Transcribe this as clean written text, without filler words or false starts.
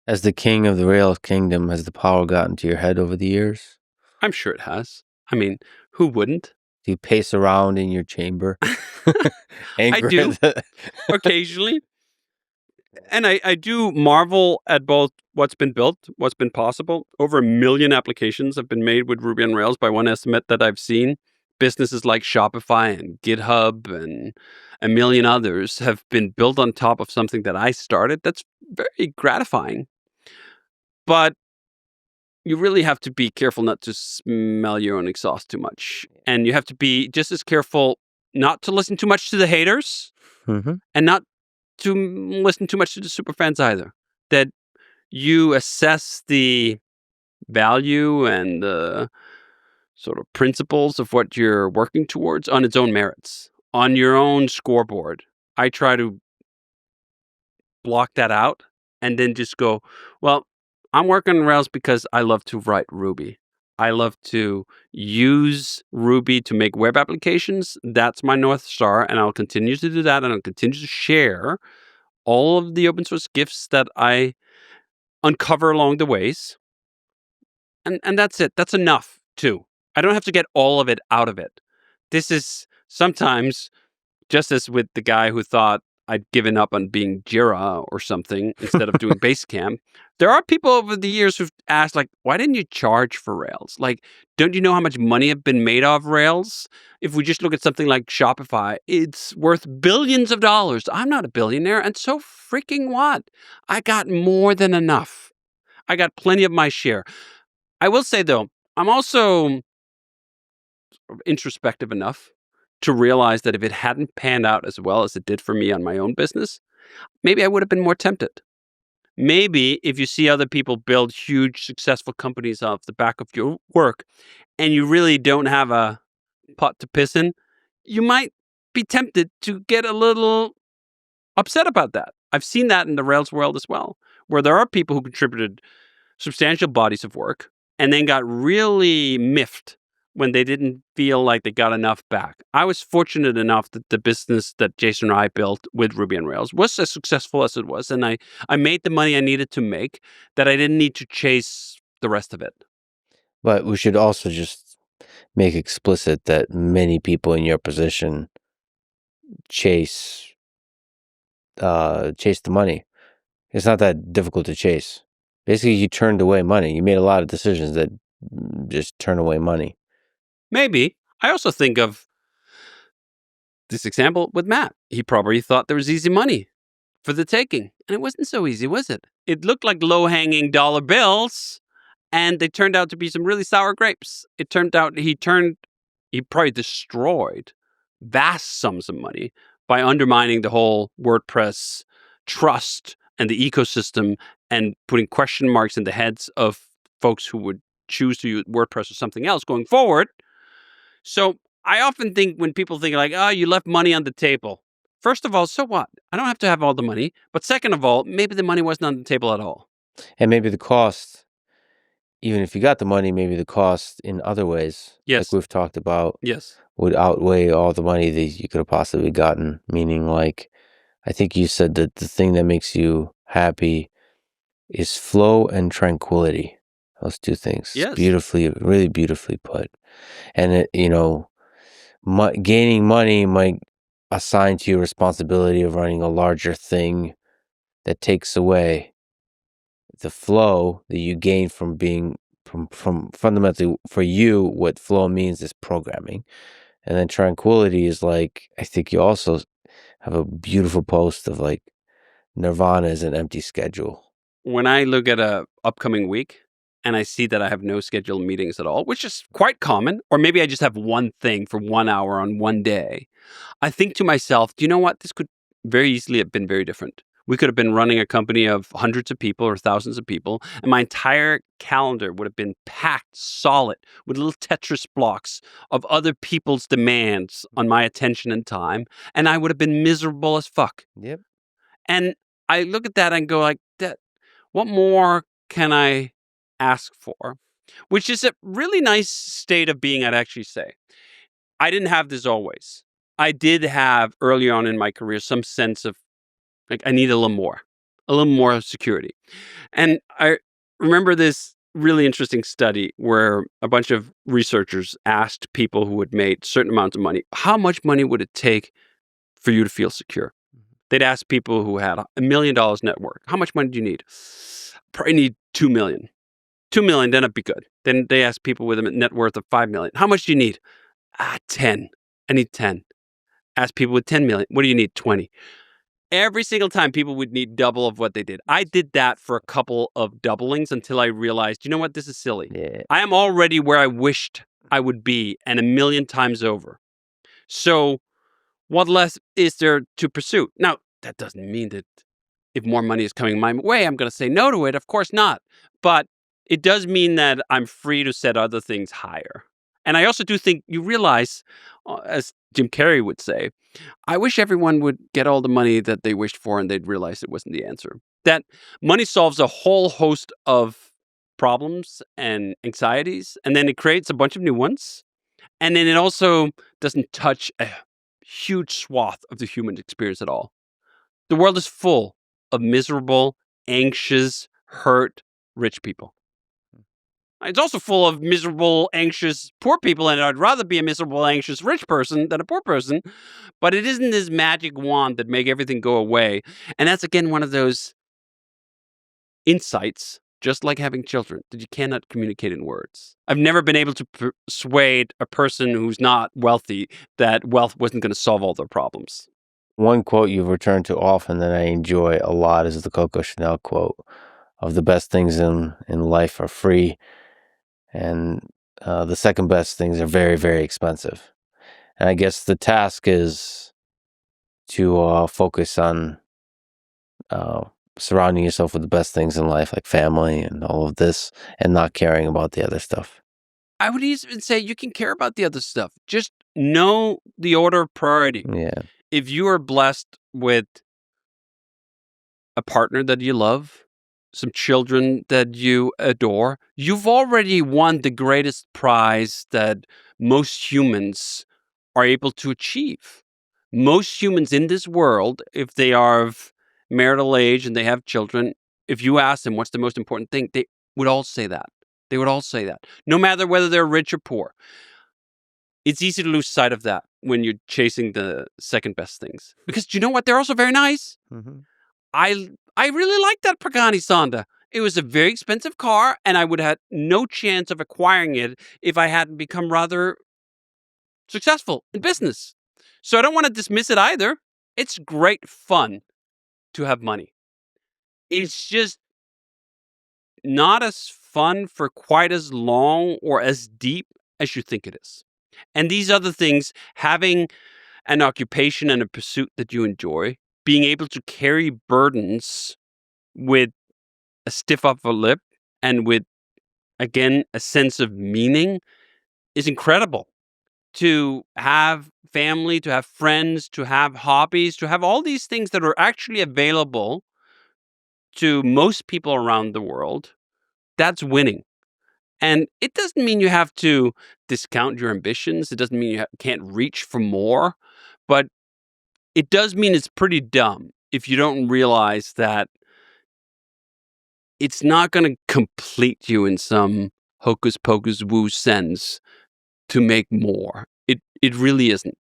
As the king of the Rails kingdom, has the power gotten to your head over the years? I'm sure it has. I mean, who wouldn't? Do you pace around in your chamber? I Angry do at the... occasionally. And I do marvel at both what's been built, what's been possible. Over 1 million applications have been made with Ruby on Rails by one estimate that I've seen. Businesses like Shopify and GitHub and a million others have been built on top of something that I started. That's very gratifying. But you really have to be careful not to smell your own exhaust too much. And you have to be just as careful not to listen too much to the haters Mm-hmm. and not to listen too much to the super fans either. That you assess the value and the sort of principles of what you're working towards on its own merits, on your own scoreboard. I try to block that out and then just go, well, I'm working on Rails because I love to write Ruby. I love to use Ruby to make web applications. That's my North Star, and I'll continue to do that, and I'll continue to share all of the open source gifts that I uncover along the ways. And that's it. That's enough, too. I don't have to get all of it out of it. This is sometimes, just as with the guy who thought I'd given up on being Jira or something instead of doing Basecamp, there are people over the years who've asked, like, why didn't you charge for Rails? Like, don't you know how much money have been made off Rails? If we just look at something like Shopify, it's worth billions of dollars. I'm not a billionaire, and so freaking what? I got more than enough. I got plenty of my share. I will say, though, I'm also introspective enough to realize that if it hadn't panned out as well as it did for me on my own business, maybe I would have been more tempted. Maybe if you see other people build huge, successful companies off the back of your work and you really don't have a pot to piss in, you might be tempted to get a little upset about that. I've seen that in the Rails world as well, where there are people who contributed substantial bodies of work and then got really miffed when they didn't feel like they got enough back. I was fortunate enough that the business that Jason and I built with Ruby on Rails was as successful as it was, and I made the money I needed to make, that I didn't need to chase the rest of it. But we should also just make explicit that many people in your position chase the money. It's not that difficult to chase. Basically, you turned away money. You made a lot of decisions that just turn away money. Maybe. I also think of this example with Matt. He probably thought there was easy money for the taking, and it wasn't so easy, was it? It looked like low-hanging dollar bills, and they turned out to be some really sour grapes. It turned out he probably destroyed vast sums of money by undermining the whole WordPress trust and the ecosystem and putting question marks in the heads of folks who would choose to use WordPress or something else going forward. So I often think when people think like, oh, you left money on the table. First of all, so what? I don't have to have all the money. But second of all, maybe the money wasn't on the table at all. And maybe the cost, even if you got the money, maybe the cost in other ways, Yes. like we've talked about, Yes. would outweigh all the money that you could have possibly gotten. Meaning, like, I think you said that the thing that makes you happy is flow and tranquility. Those two things. Yes. Beautifully, really beautifully put. And, gaining money might assign to you a responsibility of running a larger thing that takes away the flow that you gain from being from fundamentally for you. What flow means is programming. And then tranquility is like, I think you also have a beautiful post of like nirvana is an empty schedule. When I look at a upcoming week and I see that I have no scheduled meetings at all, which is quite common, or maybe I just have one thing for 1 hour on one day, I think to myself, do you know what? This could very easily have been very different. We could have been running a company of hundreds of people or thousands of people, and my entire calendar would have been packed solid with little Tetris blocks of other people's demands on my attention and time, and I would have been miserable as fuck. Yep. And I look at that and go like, what more can I ask for? Which is a really nice state of being, I'd actually say. I didn't have this always. I did have early on in my career some sense of like, I need a little more, a little more security. And I remember this really interesting study where a bunch of researchers asked people who had made certain amounts of money, how much money would it take for you to feel secure? They'd ask people who had $1 million net worth, how much money do you need? Probably need 2 million. 2 million, then it'd be good. Then they ask people with a net worth of 5 million, how much do you need? 10. I need 10. Ask people with 10 million, what do you need? 20. Every single time people would need double of what they did. I did that for a couple of doublings until I realized, you know what, this is silly. Yeah. I am already where I wished I would be and 1,000,000 times over. So what less is there to pursue? Now, that doesn't mean that if more money is coming my way, I'm going to say no to it. Of course not. But it does mean that I'm free to set other things higher. And I also do think you realize, as Jim Carrey would say, I wish everyone would get all the money that they wished for and they'd realize it wasn't the answer. That money solves a whole host of problems and anxieties, and then it creates a bunch of new ones. And then it also doesn't touch a huge swath of the human experience at all. The world is full of miserable, anxious, hurt, rich people. It's also full of miserable, anxious, poor people, and I'd rather be a miserable, anxious, rich person than a poor person. But it isn't this magic wand that make everything go away. And that's, again, one of those insights, just like having children, that you cannot communicate in words. I've never been able to persuade a person who's not wealthy that wealth wasn't going to solve all their problems. One quote you've returned to often that I enjoy a lot is the Coco Chanel quote of the best things in life are free, and the second best things are very, very expensive. And I guess the task is to focus on surrounding yourself with the best things in life, like family and all of this, and not caring about the other stuff. I would even say you can care about the other stuff. Just know the order of priority. Yeah. If you are blessed with a partner that you love, some children that you adore, you've already won the greatest prize that most humans are able to achieve. Most humans in this world, if they are of marital age and they have children, if you ask them what's the most important thing, they would all say that. They would all say that, no matter whether they're rich or poor. It's easy to lose sight of that when you're chasing the second best things. Because do you know what? They're also very nice. Mm-hmm. I really like that Pagani Sonda. It was a very expensive car, and I would have had no chance of acquiring it if I hadn't become rather successful in business. So I don't want to dismiss it either. It's great fun to have money. It's just not as fun for quite as long or as deep as you think it is. And these other things, having an occupation and a pursuit that you enjoy, being able to carry burdens with a stiff upper lip and with, again, a sense of meaning is incredible. To have family, to have friends, to have hobbies, to have all these things that are actually available to most people around the world, that's winning. And it doesn't mean you have to discount your ambitions. It doesn't mean you can't reach for more. But it does mean it's pretty dumb if you don't realize that it's not going to complete you in some hocus pocus woo sense to make more. It really isn't.